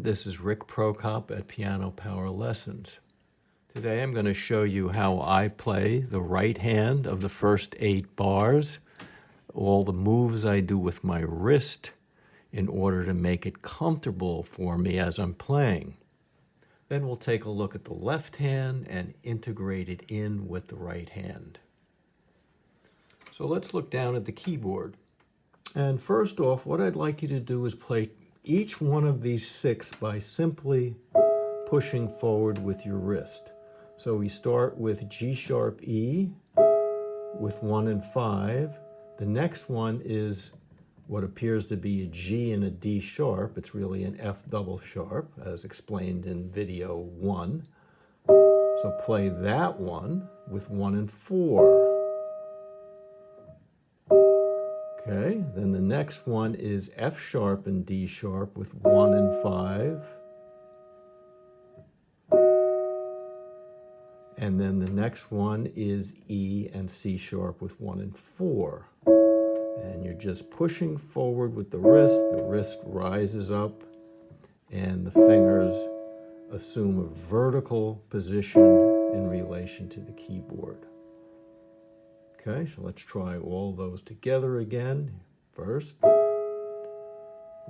this is Rick Prokop at Piano Power Lessons. Today I'm going to show you how I play the right hand of the first 8 bars, all the moves I do with my wrist in order to make it comfortable for me as I'm playing. Then we'll take a look at the left hand and integrate it in with the right hand. So let's look down at the keyboard. And first off, what I'd like you to do is play each one of these 6 by simply pushing forward with your wrist. So we start with G sharp E with 1 and 5. The next one is what appears to be a G and a D sharp. It's really an F double sharp, as explained in video 1. So play that one with 1 and 4. Okay, then the next one is F sharp and D sharp with 1 and 5. And then the next one is E and C sharp with 1 and 4. And you're just pushing forward with the wrist rises up, and the fingers assume a vertical position in relation to the keyboard. Okay, so let's try all those together again. First,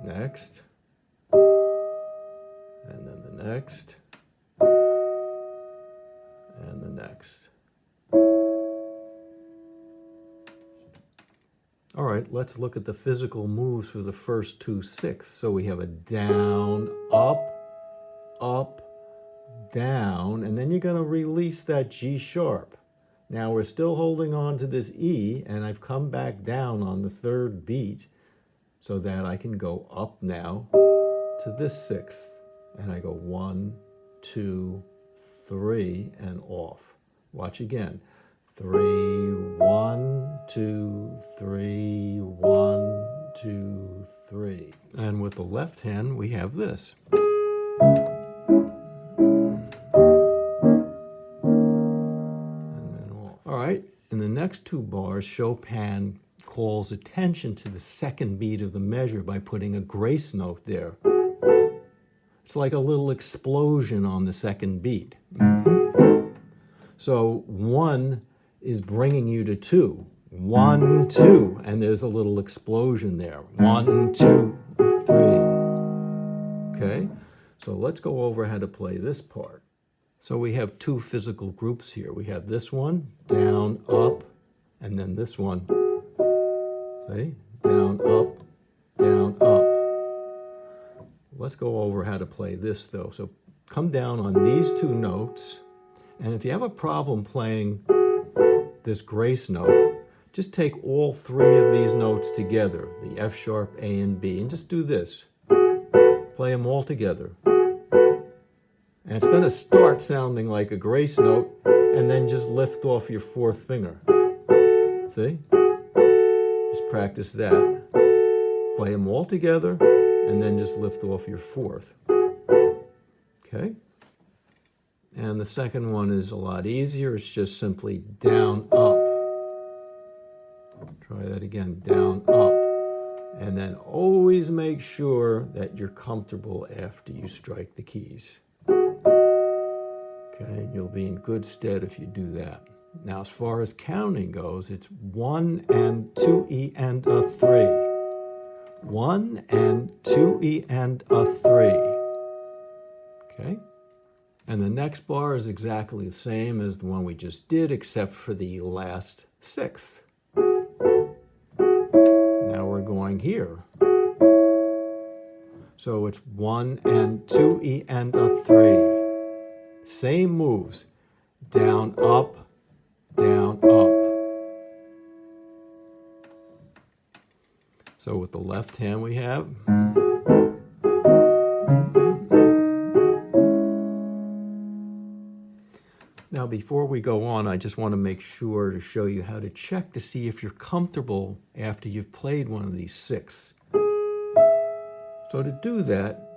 next, and then the next, and the next. All right, let's look at the physical moves for the first 2 sixths. So we have a down, up, up, down, and then you're going to release that G sharp. Now we're still holding on to this E, and I've come back down on the 3rd beat so that I can go up now to this 6th. And I go 1, 2, 3, and off. Watch again. 3, 1, 2, 3, 1, 2, 3. And with the left hand, we have this. All right, in the next 2 bars, Chopin calls attention to the 2nd beat of the measure by putting a grace note there. It's like a little explosion on the 2nd beat. So 1 is bringing you to 2. 1, 2, and there's a little explosion there. 1, 2, 3. Okay, so let's go over how to play this part. So we have 2 physical groups here. We have this one, down, up, and then this one, see? Down, up, down, up. Let's go over how to play this though. So come down on these 2 notes, and if you have a problem playing this grace note, just take all 3 of these notes together, the F sharp, A, and B, and just do this. Play them all together. And it's going to start sounding like a grace note, and then just lift off your 4th finger. See? Just practice that. Play them all together, and then just lift off your 4th. Okay? And the second one is a lot easier. It's just simply down, up. Try that again, down, up. And then always make sure that you're comfortable after you strike the keys. Okay, you'll be in good stead if you do that. Now, as far as counting goes, it's 1 and 2E and a 3. 1 and 2E and a 3. Okay? And the next bar is exactly the same as the one we just did, except for the last 6th. Now we're going here. So it's 1 and 2E and a 3. Same moves, down, up, up. So with the left hand we have. Now before we go on, I just want to make sure to show you how to check to see if you're comfortable after you've played one of these 6. So to do that,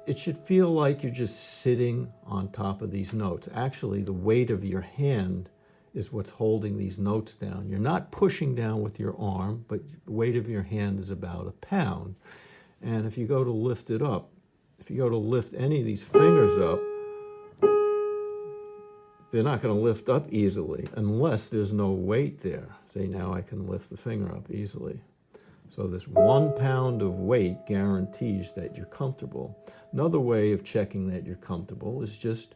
it should feel like you're just sitting on top of these notes. Actually, the weight of your hand is what's holding these notes down. You're not pushing down with your arm, but the weight of your hand is about 1 pound. And if you go to lift it up, if you go to lift any of these fingers up, they're not going to lift up easily unless there's no weight there. See, now I can lift the finger up easily. So this 1 pound of weight guarantees that you're comfortable. Another way of checking that you're comfortable is just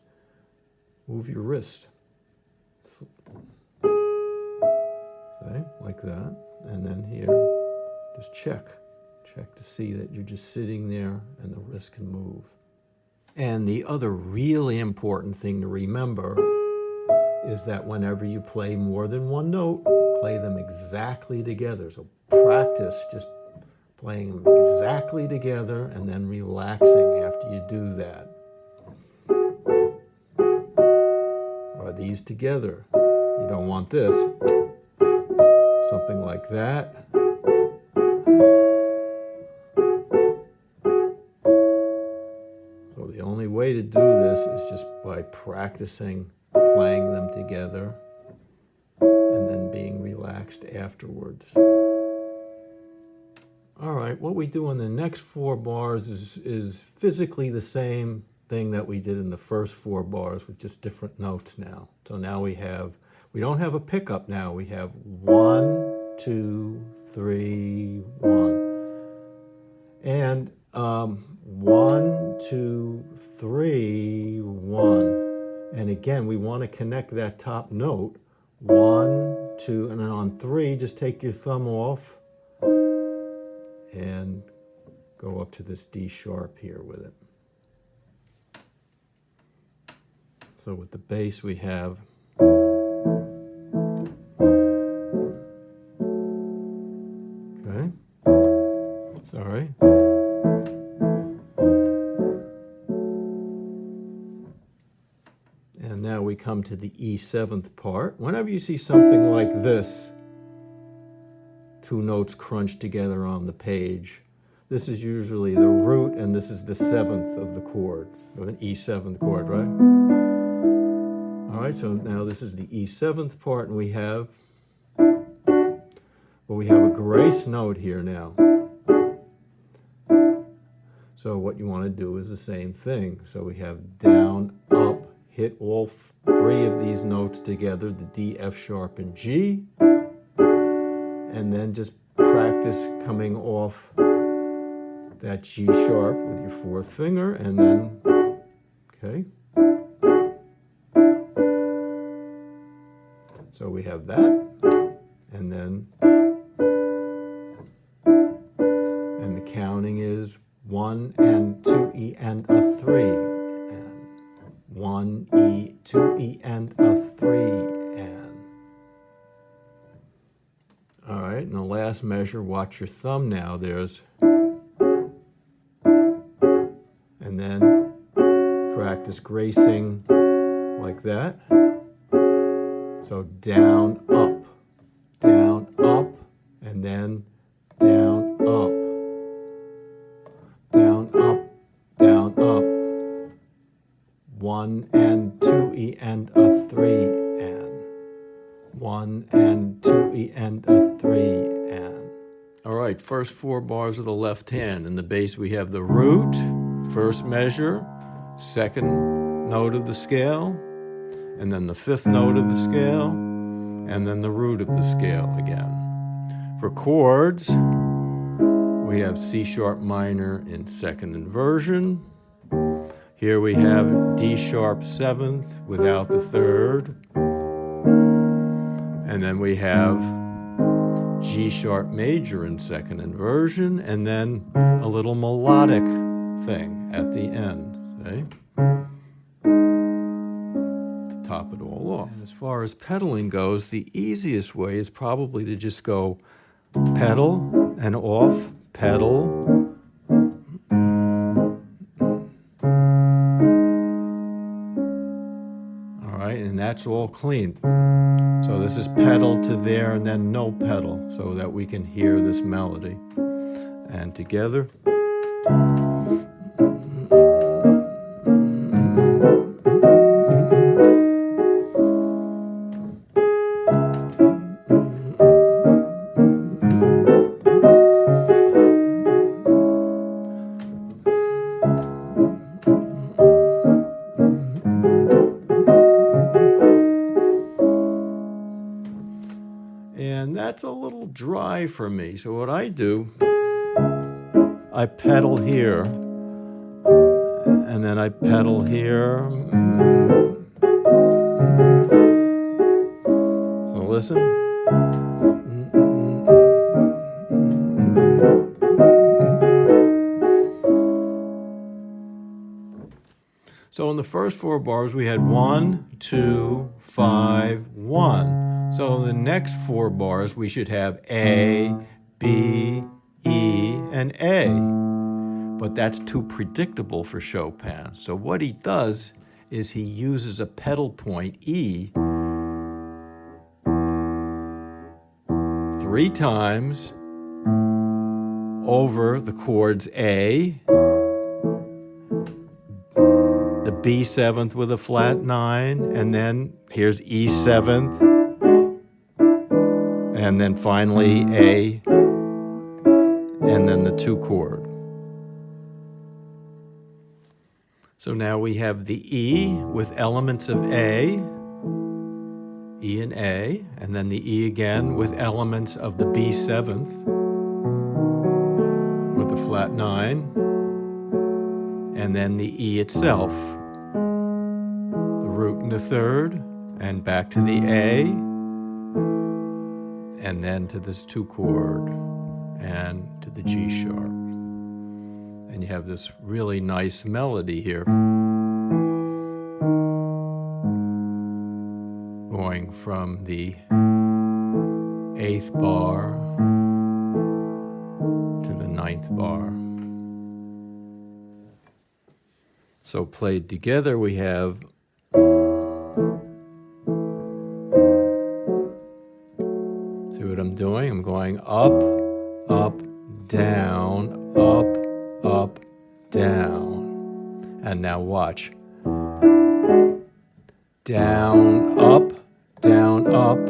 move your wrist. See, like that. And then here, just check. Check to see that you're just sitting there and the wrist can move. And the other really important thing to remember is that whenever you play more than one note, play them exactly together. So practice just playing them exactly together and then relaxing after you do that. Are these together? You don't want this. Something like that. So the only way to do this is just by practicing playing them together and then being relaxed afterwards. All right, what we do in the next 4 bars is physically the same thing that we did in the first 4 bars with just different notes now. So now we don't have a pickup now. We have 1, 2, 3, 1. And 1, 2, 3, 1. And again, we want to connect that top note. 1, 2, and then on 3, just take your thumb off and go up to this D sharp here with it. So with the bass we have okay. Sorry. And now we come to the E7th part. Whenever you see something like this, 2 notes crunched together on the page, this is usually the root and this is the 7th of the chord, of an E7th chord, right? All right, so now this is the E7th part and we have a grace note here now. So what you want to do is the same thing. So we have down, up, hit all 3 of these notes together, the D, F sharp, and G, and then just practice coming off that G sharp with your 4th finger, and then, okay. So we have that, and then, and the counting is 1 and 2 E and a 3, and 1 E, 2 E and a 3, and. All right, and the last measure, watch your thumb now, there's, and then practice gracing like that. So down, up, and then down, up, down, up, down, up. 1 and 2 E and a 3, and 1 and 2 E and a 3, and. All right, first 4 bars of the left hand. In the bass we have the root, first measure, 2nd note of the scale, and then the 5th note of the scale, and then the root of the scale again. For chords, we have C sharp minor in 2nd inversion. Here we have D sharp 7th without the 3rd. And then we have G sharp major in 2nd inversion, and then a little melodic thing at the end, see? To top it all off. And as far as pedaling goes, the easiest way is probably to just go pedal and off, pedal, and that's all clean. So this is pedal to there and then no pedal so that we can hear this melody. And together. that's a little dry for me. So what I do, I pedal here, and then I pedal here. So listen. So in the first 4 bars, we had 1, 2, 5, 1. So in the next 4 bars, we should have A, B, E, and A. But that's too predictable for Chopin. So what he does is he uses a pedal point, E, 3 times over the chords A, the B 7th with a flat 9, and then here's E 7th, and then finally A, and then the 2 chord. So now we have the E with elements of A, E and A, and then the E again with elements of the B 7th with the flat 9, and then the E itself, the root in the 3rd, and back to the A, and then to this 2 chord, and to the G sharp. And you have this really nice melody here, going from the 8th bar to the 9th bar. So played together, we have see what I'm doing? I'm going up, up, down, up, up, down. And now watch. Down, up, down, up,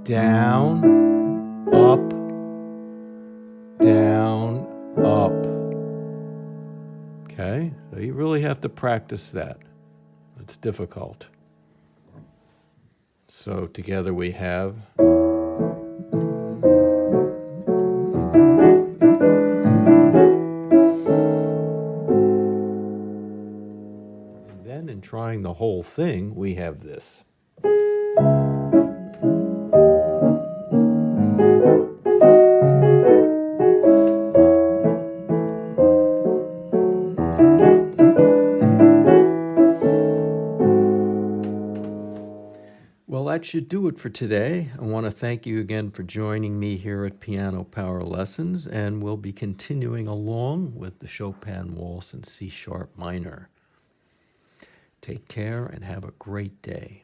down, up, down, up. Okay, so you really have to practice that. It's difficult. So together we have and then in trying the whole thing, we have this. Well, that should do it for today. I want to thank you again for joining me here at Piano Power Lessons, and we'll be continuing along with the Chopin Waltz in C# minor. Take care and have a great day.